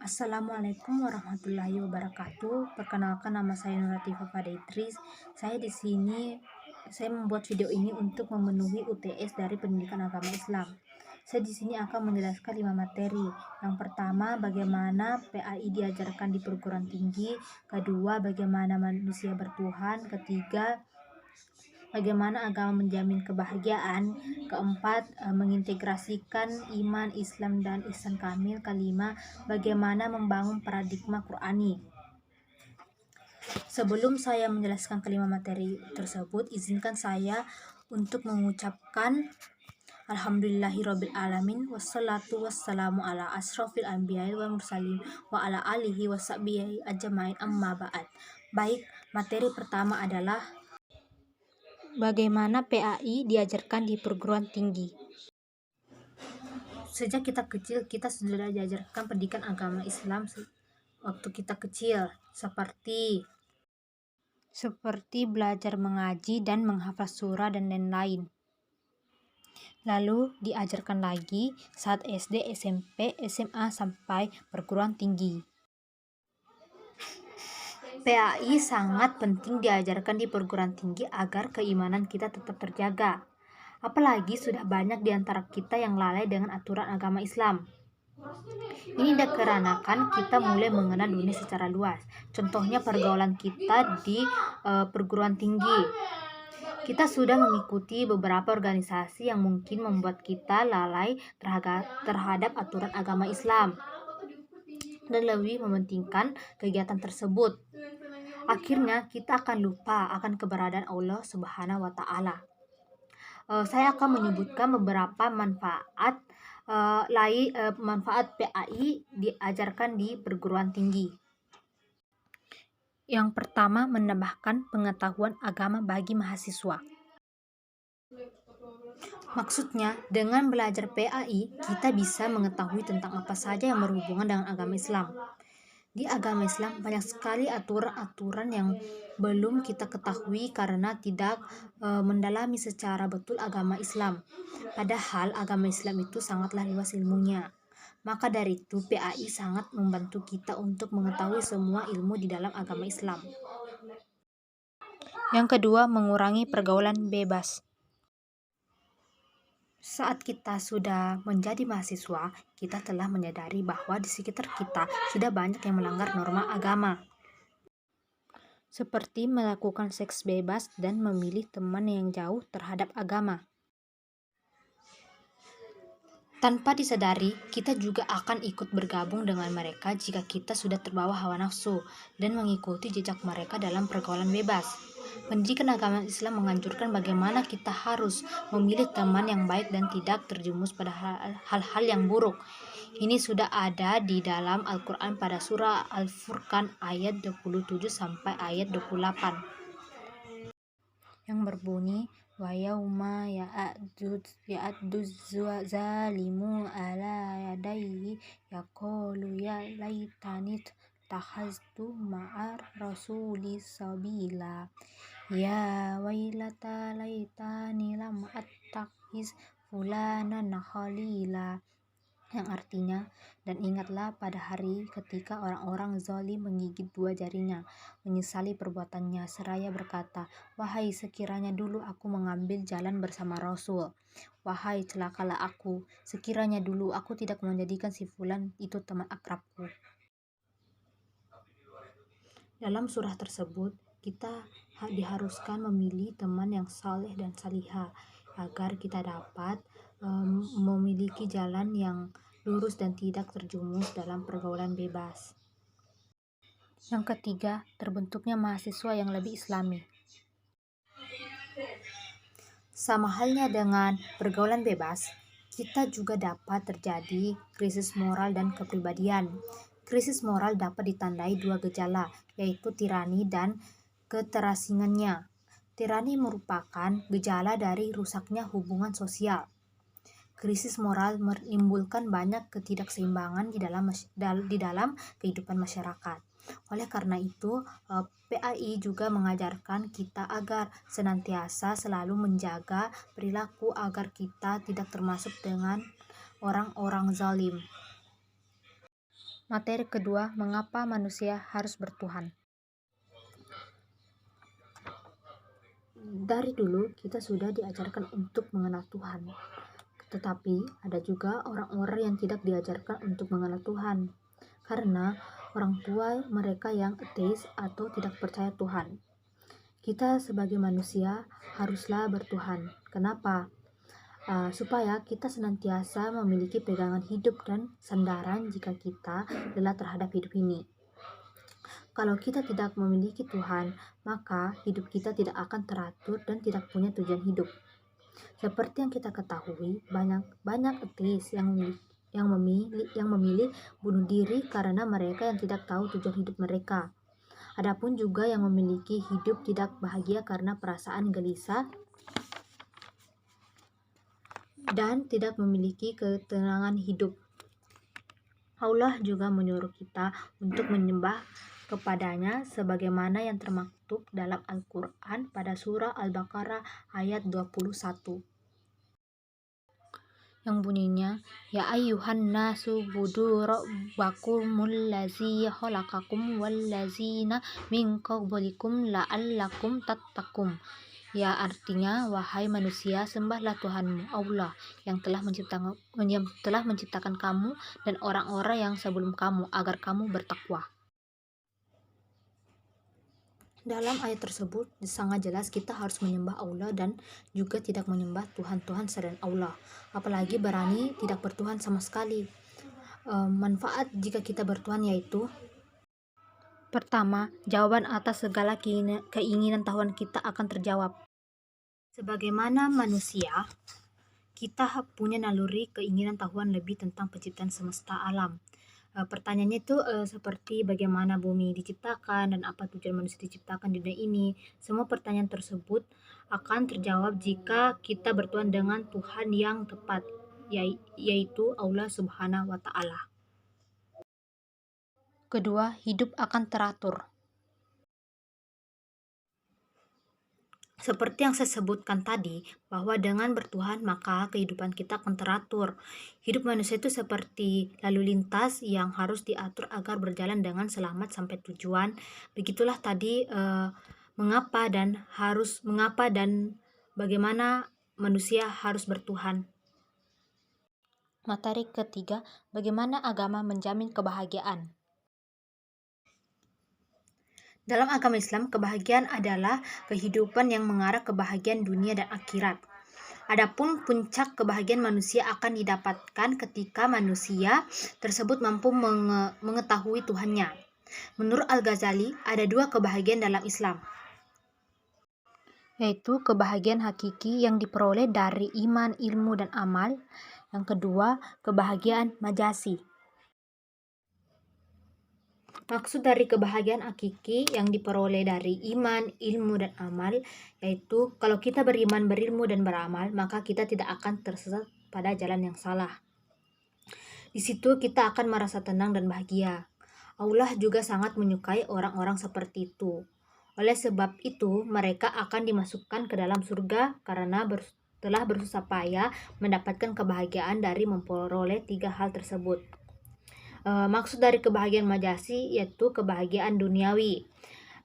Assalamualaikum warahmatullahi wabarakatuh. Perkenalkan, nama saya Nur Latifah Fadaitris. Saya membuat video ini untuk memenuhi UTS dari Pendidikan Agama Islam. Saya di sini akan menjelaskan 5 materi. Yang pertama, bagaimana PAI diajarkan di perguruan tinggi. Kedua, bagaimana manusia bertuhan. Ketiga, bagaimana agama menjamin kebahagiaan. Keempat, mengintegrasikan iman, Islam, dan ihsan kamil. Kelima, bagaimana membangun paradigma Qur'ani. Sebelum saya menjelaskan kelima materi tersebut, izinkan saya untuk mengucapkan Alhamdulillahirabbil alamin, wassalatu wassalamu ala asrofil anbiya'i wal mursalin wa ala alihi washabihi ajmain, amma ba'd. Baik, materi pertama adalah bagaimana PAI diajarkan di perguruan tinggi. Sejak kita kecil, kita sudah diajarkan pendidikan agama Islam waktu kita kecil, seperti belajar mengaji dan menghafal surah dan lain-lain. Lalu diajarkan lagi saat SD, SMP, SMA, sampai perguruan tinggi. PAI sangat penting diajarkan di perguruan tinggi agar keimanan kita tetap terjaga. Apalagi sudah banyak di antara kita yang lalai dengan aturan agama Islam. Ini dikarenakan kita mulai mengenal dunia secara luas. Contohnya pergaulan kita di perguruan tinggi. Kita sudah mengikuti beberapa organisasi yang mungkin membuat kita lalai terhadap aturan agama Islam dan lebih mementingkan kegiatan tersebut. Akhirnya kita akan lupa akan keberadaan Allah Subhanahu wa Ta'ala. Saya akan menyebutkan beberapa manfaat PAI diajarkan di perguruan tinggi. Yang pertama, menambahkan pengetahuan agama bagi mahasiswa. Maksudnya, dengan belajar PAI, kita bisa mengetahui tentang apa saja yang berhubungan dengan agama Islam. Di agama Islam banyak sekali aturan-aturan yang belum kita ketahui karena tidak mendalami secara betul agama Islam. Padahal agama Islam itu sangatlah luas ilmunya. Maka dari itu PAI sangat membantu kita untuk mengetahui semua ilmu di dalam agama Islam. Yang kedua, mengurangi pergaulan bebas. Saat kita sudah menjadi mahasiswa, kita telah menyadari bahwa di sekitar kita sudah banyak yang melanggar norma agama, seperti melakukan seks bebas dan memilih teman yang jauh terhadap agama. Tanpa disadari, kita juga akan ikut bergabung dengan mereka jika kita sudah terbawa hawa nafsu dan mengikuti jejak mereka dalam pergaulan bebas. Pendidikan agama Islam menganjurkan bagaimana kita harus memilih teman yang baik dan tidak terjerumus pada hal-hal yang buruk. Ini sudah ada di dalam Al-Quran pada surah Al-Furqan ayat 27 sampai ayat 28. Yang berbunyi, wa yauma ya'addu zalimu ala yadayhi yaqulu ya laitani takhaztu ma'ar rasuli sabila ya wailata laitani lam attakhiz fulanan khalila, yang artinya, dan ingatlah pada hari ketika orang-orang zalim menggigit dua jarinya, menyesali perbuatannya, seraya berkata, wahai sekiranya dulu aku mengambil jalan bersama Rasul. Wahai celakalah aku, sekiranya dulu aku tidak menjadikan si fulan itu teman akrabku. Dalam surah tersebut, kita diharuskan memilih teman yang saleh dan salihah agar kita dapat memiliki jalan yang lurus dan tidak terjumus dalam pergaulan bebas. Yang ketiga, terbentuknya mahasiswa yang lebih islami. Sama halnya dengan pergaulan bebas, kita juga dapat terjadi krisis moral dan kepribadian. Krisis moral dapat ditandai dua gejala, yaitu tirani dan keterasingannya. Tirani merupakan gejala dari rusaknya hubungan sosial. Krisis moral menimbulkan banyak ketidakseimbangan di dalam kehidupan masyarakat. Oleh karena itu, PAI juga mengajarkan kita agar senantiasa selalu menjaga perilaku agar kita tidak termasuk dengan orang-orang zalim. Materi kedua, mengapa manusia harus bertuhan. Dari dulu kita sudah diajarkan untuk mengenal Tuhan. Tetapi ada juga orang-orang yang tidak diajarkan untuk mengenal Tuhan. Karena orang tua mereka yang ateis atau tidak percaya Tuhan. Kita sebagai manusia haruslah bertuhan. Kenapa? Supaya kita senantiasa memiliki pegangan hidup dan sandaran jika kita lelah terhadap hidup ini. Kalau kita tidak memiliki Tuhan, maka hidup kita tidak akan teratur dan tidak punya tujuan hidup. Seperti yang kita ketahui, banyak ateis yang memilih bunuh diri karena mereka yang tidak tahu tujuan hidup mereka. Adapun juga yang memiliki hidup tidak bahagia karena perasaan gelisah dan tidak memiliki ketenangan hidup. Allah juga menyuruh kita untuk menyembah kepadanya sebagaimana yang termaktub dalam Al-Quran pada surah Al-Baqarah ayat 21. Yang bunyinya, Ya ayyuhan nasu budu rabbakumul ladzi khalaqakum wallazina min qablikum la'allakum tattaqun. Ya artinya, wahai manusia, sembahlah Tuhanmu Allah yang telah menciptakan kamu dan orang-orang yang sebelum kamu agar kamu bertakwa. Dalam ayat tersebut sangat jelas kita harus menyembah Allah dan juga tidak menyembah Tuhan-Tuhan selain Allah, apalagi berani tidak bertuhan sama sekali. Manfaat jika kita bertuhan yaitu: pertama, jawaban atas segala keinginan tahuan kita akan terjawab. Sebagaimana manusia, kita punya naluri keinginan tahuan lebih tentang penciptaan semesta alam. Pertanyaannya itu seperti bagaimana bumi diciptakan dan apa tujuan manusia diciptakan di dunia ini. Semua pertanyaan tersebut akan terjawab jika kita bertuhan dengan Tuhan yang tepat, yaitu Allah Subhanahu wa Ta'ala. Kedua, hidup akan teratur. Seperti yang saya sebutkan tadi, bahwa dengan bertuhan maka kehidupan kita akan teratur. Hidup manusia itu seperti lalu lintas yang harus diatur agar berjalan dengan selamat sampai tujuan. Begitulah tadi mengapa dan bagaimana manusia harus bertuhan. Materi ketiga, bagaimana agama menjamin kebahagiaan. Dalam agama Islam, kebahagiaan adalah kehidupan yang mengarah ke kebahagiaan dunia dan akhirat. Adapun puncak kebahagiaan manusia akan didapatkan ketika manusia tersebut mampu mengetahui Tuhannya. Menurut Al-Ghazali, ada dua kebahagiaan dalam Islam, yaitu kebahagiaan hakiki yang diperoleh dari iman, ilmu, dan amal. Yang kedua, kebahagiaan majasi. Maksud dari kebahagiaan hakiki yang diperoleh dari iman, ilmu, dan amal, yaitu kalau kita beriman, berilmu, dan beramal, maka kita tidak akan tersesat pada jalan yang salah. Di situ kita akan merasa tenang dan bahagia. Allah juga sangat menyukai orang-orang seperti itu. Oleh sebab itu, mereka akan dimasukkan ke dalam surga karena telah bersusah payah mendapatkan kebahagiaan dari memperoleh tiga hal tersebut. Maksud dari kebahagiaan majasi yaitu kebahagiaan duniawi.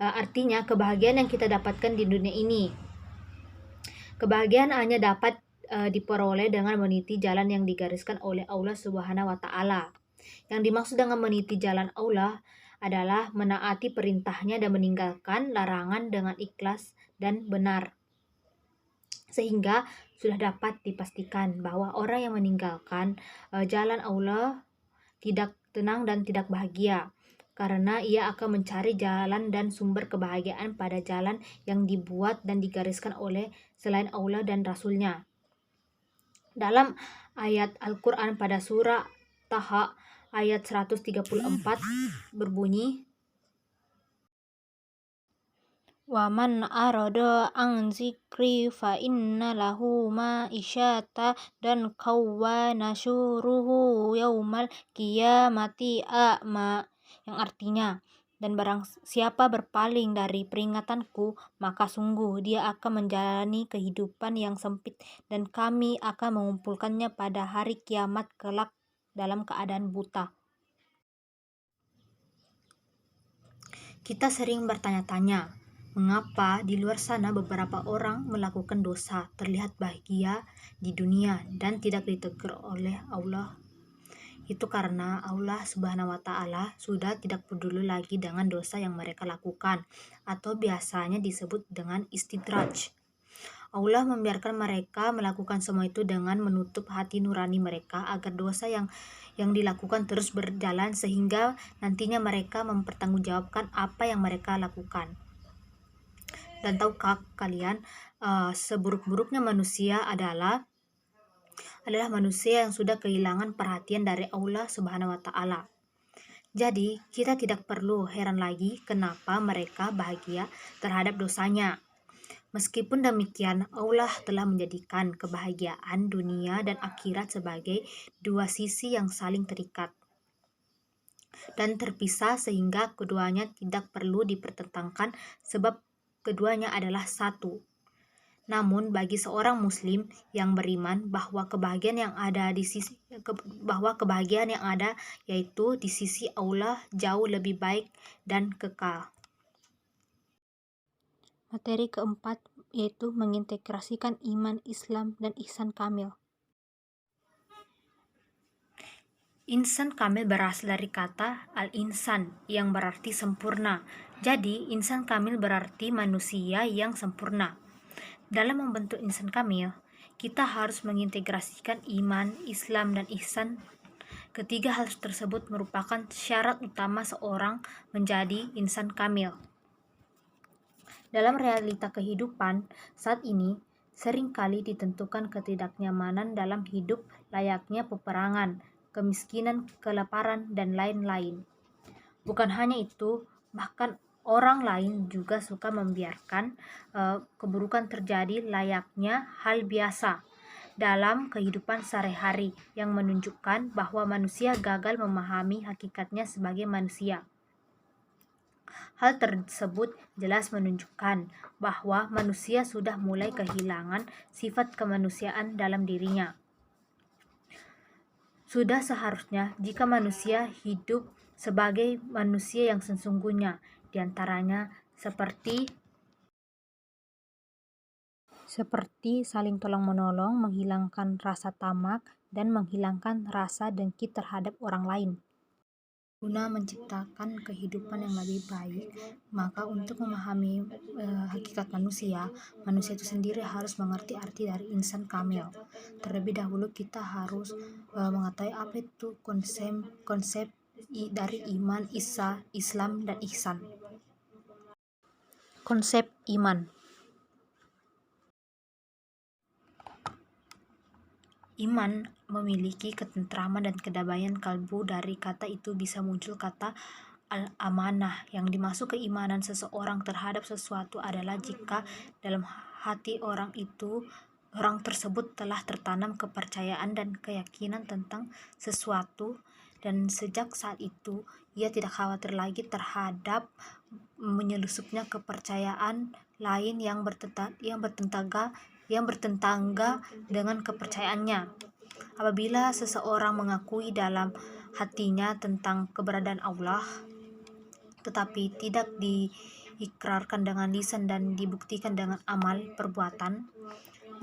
Artinya kebahagiaan yang kita dapatkan di dunia ini. Kebahagiaan hanya dapat diperoleh dengan meniti jalan yang digariskan oleh Allah Subhanahu wa Ta'ala. Yang dimaksud dengan meniti jalan Allah adalah menaati perintahnya dan meninggalkan larangan dengan ikhlas dan benar. Sehingga sudah dapat dipastikan bahwa orang yang meninggalkan jalan Allah tidak tenang dan tidak bahagia, karena ia akan mencari jalan dan sumber kebahagiaan pada jalan yang dibuat dan digariskan oleh selain Allah dan Rasul-Nya. Dalam ayat Al-Quran pada surah Taha ayat 134 berbunyi, Wa man arada an zikri fa inna lahu ma'isyata dan kawwa nasyuruhu yaumal qiyamati a'ma, yang artinya, dan barang siapa berpaling dari peringatanku, maka sungguh dia akan menjalani kehidupan yang sempit dan kami akan mengumpulkannya pada hari kiamat kelak dalam keadaan buta. Kita sering bertanya-tanya, mengapa di luar sana beberapa orang melakukan dosa, terlihat bahagia di dunia dan tidak ditegur oleh Allah? Itu karena Allah Subhanahu wa Ta'ala sudah tidak peduli lagi dengan dosa yang mereka lakukan, atau biasanya disebut dengan istidraj. Allah membiarkan mereka melakukan semua itu dengan menutup hati nurani mereka agar dosa yang dilakukan terus berjalan sehingga nantinya mereka mempertanggungjawabkan apa yang mereka lakukan. Dan tahukah kalian, seburuk-buruknya manusia adalah manusia yang sudah kehilangan perhatian dari Allah Subhanahu wa Ta'ala. Jadi, kita tidak perlu heran lagi kenapa mereka bahagia terhadap dosanya. Meskipun demikian, Allah telah menjadikan kebahagiaan dunia dan akhirat sebagai dua sisi yang saling terikat dan terpisah sehingga keduanya tidak perlu dipertentangkan sebab keduanya adalah satu. Namun bagi seorang muslim yang beriman bahwa kebahagiaan yang ada yaitu di sisi Allah jauh lebih baik dan kekal. Materi keempat yaitu mengintegrasikan iman, Islam, dan ihsan kamil. Insan kamil berasal dari kata al-insan yang berarti sempurna. Jadi, insan kamil berarti manusia yang sempurna. Dalam membentuk insan kamil, kita harus mengintegrasikan iman, Islam, dan ihsan. Ketiga hal tersebut merupakan syarat utama seorang menjadi insan kamil. Dalam realita kehidupan saat ini, seringkali ditentukan ketidaknyamanan dalam hidup layaknya peperangan, kemiskinan, kelaparan, dan lain-lain. Bukan hanya itu, bahkan orang lain juga suka membiarkan keburukan terjadi layaknya hal biasa dalam kehidupan sehari-hari yang menunjukkan bahwa manusia gagal memahami hakikatnya sebagai manusia. Hal tersebut jelas menunjukkan bahwa manusia sudah mulai kehilangan sifat kemanusiaan dalam dirinya. Sudah seharusnya jika manusia hidup sebagai manusia yang sesungguhnya, diantaranya seperti saling tolong-menolong, menghilangkan rasa tamak, dan menghilangkan rasa dengki terhadap orang lain. Guna menciptakan kehidupan yang lebih baik, maka untuk memahami hakikat manusia itu sendiri harus mengerti arti dari insan kamil. Terlebih dahulu kita harus mengetahui apa itu konsep dari iman, Islam, dan ihsan. Konsep iman. Iman memiliki ketentraman dan kedamaian kalbu. Dari kata itu bisa muncul kata al-amanah. Yang dimaksud keimanan seseorang terhadap sesuatu adalah jika dalam hati orang tersebut telah tertanam kepercayaan dan keyakinan tentang sesuatu, dan sejak saat itu ia tidak khawatir lagi terhadap menyelusupnya kepercayaan lain yang bertentangga dengan kepercayaannya. Apabila seseorang mengakui dalam hatinya tentang keberadaan Allah, tetapi tidak diikrarkan dengan lisan dan dibuktikan dengan amal perbuatan,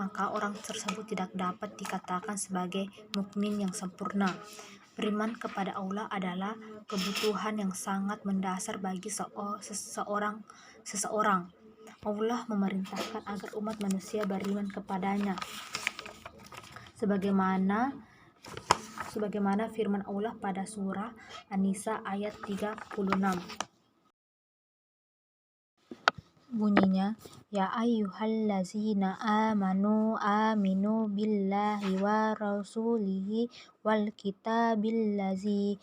maka orang tersebut tidak dapat dikatakan sebagai mukmin yang sempurna. Beriman kepada Allah adalah kebutuhan yang sangat mendasar bagi seseorang. Allah memerintahkan agar umat manusia beriman kepadanya. Sebagaimana firman Allah pada surah An-Nisa ayat 36. Bunyinya, ya ayyuhallazina aminu billahi wa rasulihi wal kitabillazi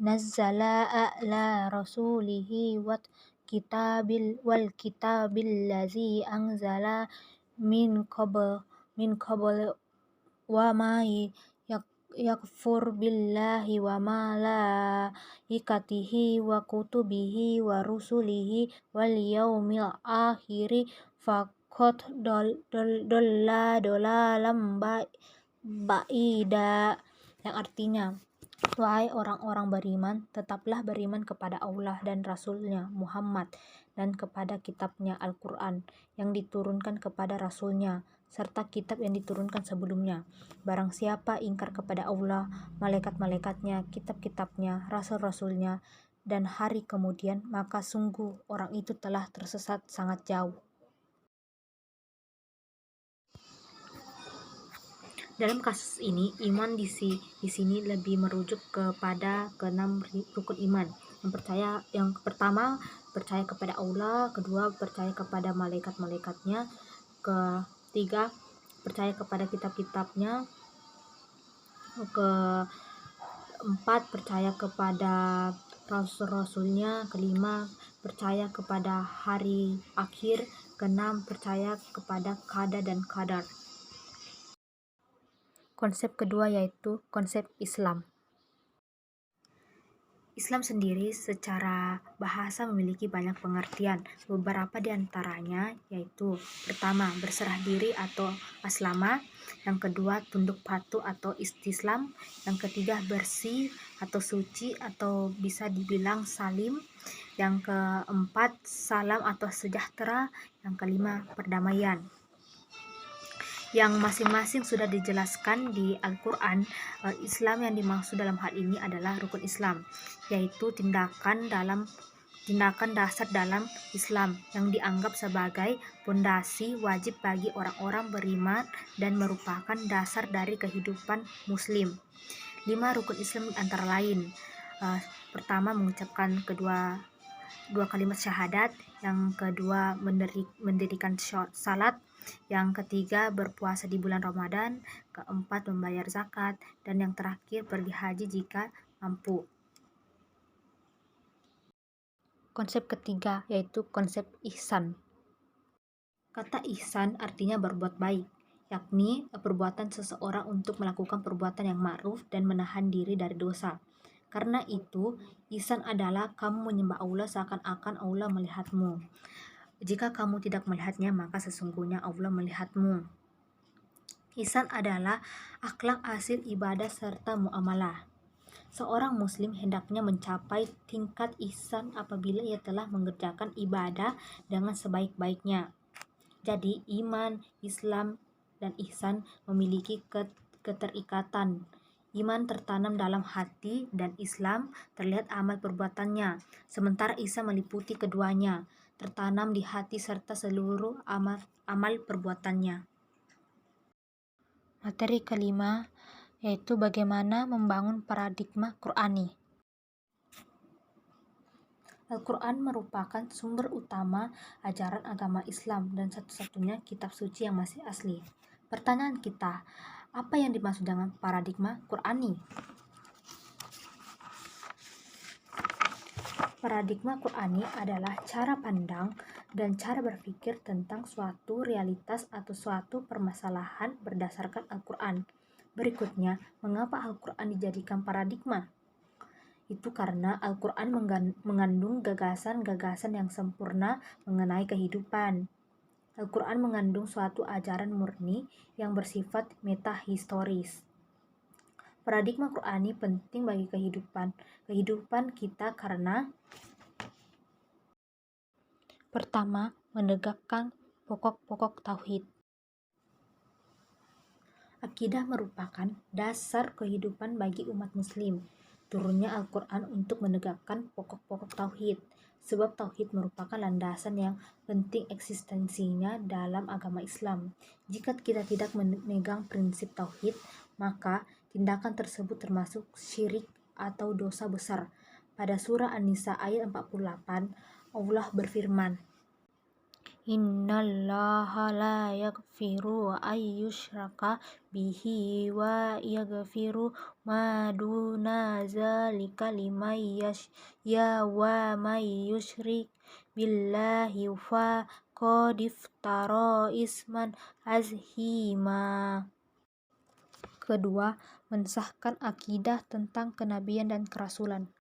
nazzala ala rasulihi wal kitabillazi anzala min qabl wa ma yakfur billahi wa malaikatihi wa kutubihi wa rusulihi wal yaumil akhiri faqad dolla dolalam ba'ida, yang artinya Wahai orang-orang beriman, tetaplah beriman kepada Allah dan Rasul-Nya Muhammad dan kepada kitabnya Al-Quran yang diturunkan kepada Rasul-Nya serta kitab yang diturunkan sebelumnya. Barang siapa ingkar kepada Allah, malaikat-malaikatnya, kitab-kitabnya, rasul-rasulnya, dan hari kemudian, maka sungguh orang itu telah tersesat sangat jauh. Dalam kasus ini, iman di sini lebih merujuk kepada keenam rukun iman. Yang pertama, percaya kepada Allah, kedua, percaya kepada malaikat-malaikatnya, ketiga, percaya kepada kitab-kitabnya, keempat, percaya kepada rasul-rasulnya, kelima, percaya kepada hari akhir, keenam, percaya kepada qada dan qadar. Konsep kedua yaitu konsep Islam. Islam sendiri secara bahasa memiliki banyak pengertian. Beberapa di antaranya yaitu pertama, berserah diri atau aslama, yang kedua, tunduk patuh atau istislam, yang ketiga, bersih atau suci atau bisa dibilang salim, yang keempat, salam atau sejahtera, yang kelima, perdamaian. Yang masing-masing sudah dijelaskan di Al-Quran. Islam yang dimaksud dalam hal ini adalah rukun Islam, yaitu tindakan dasar dalam Islam yang dianggap sebagai pondasi wajib bagi orang-orang beriman dan merupakan dasar dari kehidupan Muslim. 5 rukun Islam antara lain, pertama, mengucapkan dua kalimat syahadat, yang kedua, mendirikan salat, yang ketiga, berpuasa di bulan Ramadan, keempat, membayar zakat, dan yang terakhir, pergi haji jika mampu. Konsep ketiga yaitu konsep ihsan. Kata ihsan artinya berbuat baik, yakni perbuatan seseorang untuk melakukan perbuatan yang ma'ruf dan menahan diri dari dosa. Karena itu, ihsan adalah kamu menyembah Allah seakan-akan Allah melihatmu. Jika kamu tidak melihatnya, maka sesungguhnya Allah melihatmu. Ihsan adalah akhlak hasil ibadah serta muamalah. Seorang muslim hendaknya mencapai tingkat ihsan apabila ia telah mengerjakan ibadah dengan sebaik-baiknya. Jadi, iman, Islam, dan ihsan memiliki keterikatan. Iman tertanam dalam hati dan Islam terlihat amal perbuatannya, sementara ihsan meliputi keduanya, tertanam di hati serta seluruh amal perbuatannya. Materi kelima yaitu bagaimana membangun paradigma Qur'ani. Al-Quran merupakan sumber utama ajaran agama Islam dan satu-satunya kitab suci yang masih asli. Pertanyaan kita, apa yang dimaksud dengan paradigma Qur'ani? Paradigma Qur'ani adalah cara pandang dan cara berpikir tentang suatu realitas atau suatu permasalahan berdasarkan Al-Quran. Berikutnya, mengapa Al-Quran dijadikan paradigma? Itu karena Al-Quran mengandung gagasan-gagasan yang sempurna mengenai kehidupan. Al-Quran mengandung suatu ajaran murni yang bersifat metahistoris. Paradigma Qur'ani penting bagi kehidupan kita karena pertama, menegakkan pokok-pokok tauhid. Akidah merupakan dasar kehidupan bagi umat muslim. Turunnya Al-Quran untuk menegakkan pokok-pokok tauhid, sebab tauhid merupakan landasan yang penting eksistensinya dalam agama Islam. Jika kita tidak memegang prinsip tauhid, maka tindakan tersebut termasuk syirik atau dosa besar. Pada surah An-Nisa ayat 48, Allah berfirman, Innallaha la yaghfiru ayyushraka bihi wa yaghfiru ma duna zalika liman yasha wa may yusyrik billahi fa qad iftara isman azima. Kedua, mensahkan akidah tentang kenabian dan kerasulan.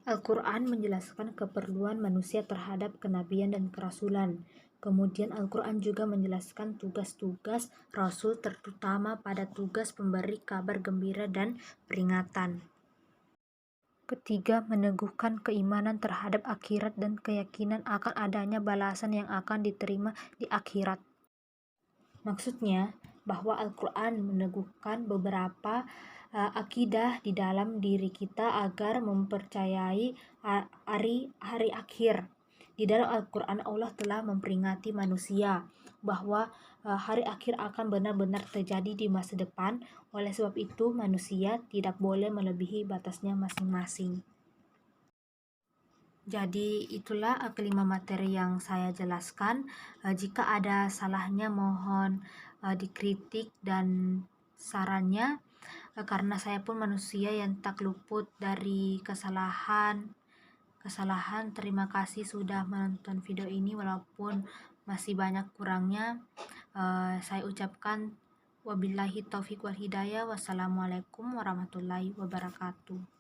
Al-Quran menjelaskan keperluan manusia terhadap kenabian dan kerasulan. Kemudian Al-Quran juga menjelaskan tugas-tugas Rasul, terutama pada tugas pemberi kabar gembira dan peringatan. Ketiga, meneguhkan keimanan terhadap akhirat dan keyakinan akan adanya balasan yang akan diterima di akhirat. Maksudnya bahwa Al-Quran meneguhkan beberapa akidah di dalam diri kita agar mempercayai hari akhir. Di dalam Al-Quran Allah telah memperingati manusia bahwa hari akhir akan benar-benar terjadi di masa depan. Oleh sebab itu manusia tidak boleh melebihi batasnya masing-masing. Jadi itulah kelima materi yang saya jelaskan. Jika ada salahnya mohon dikritik dan sarannya, karena saya pun manusia yang tak luput dari kesalahan. Terima kasih sudah menonton video ini walaupun masih banyak kurangnya. Saya ucapkan wabillahi taufik wal hidayah. Wassalamualaikum warahmatullahi wabarakatuh.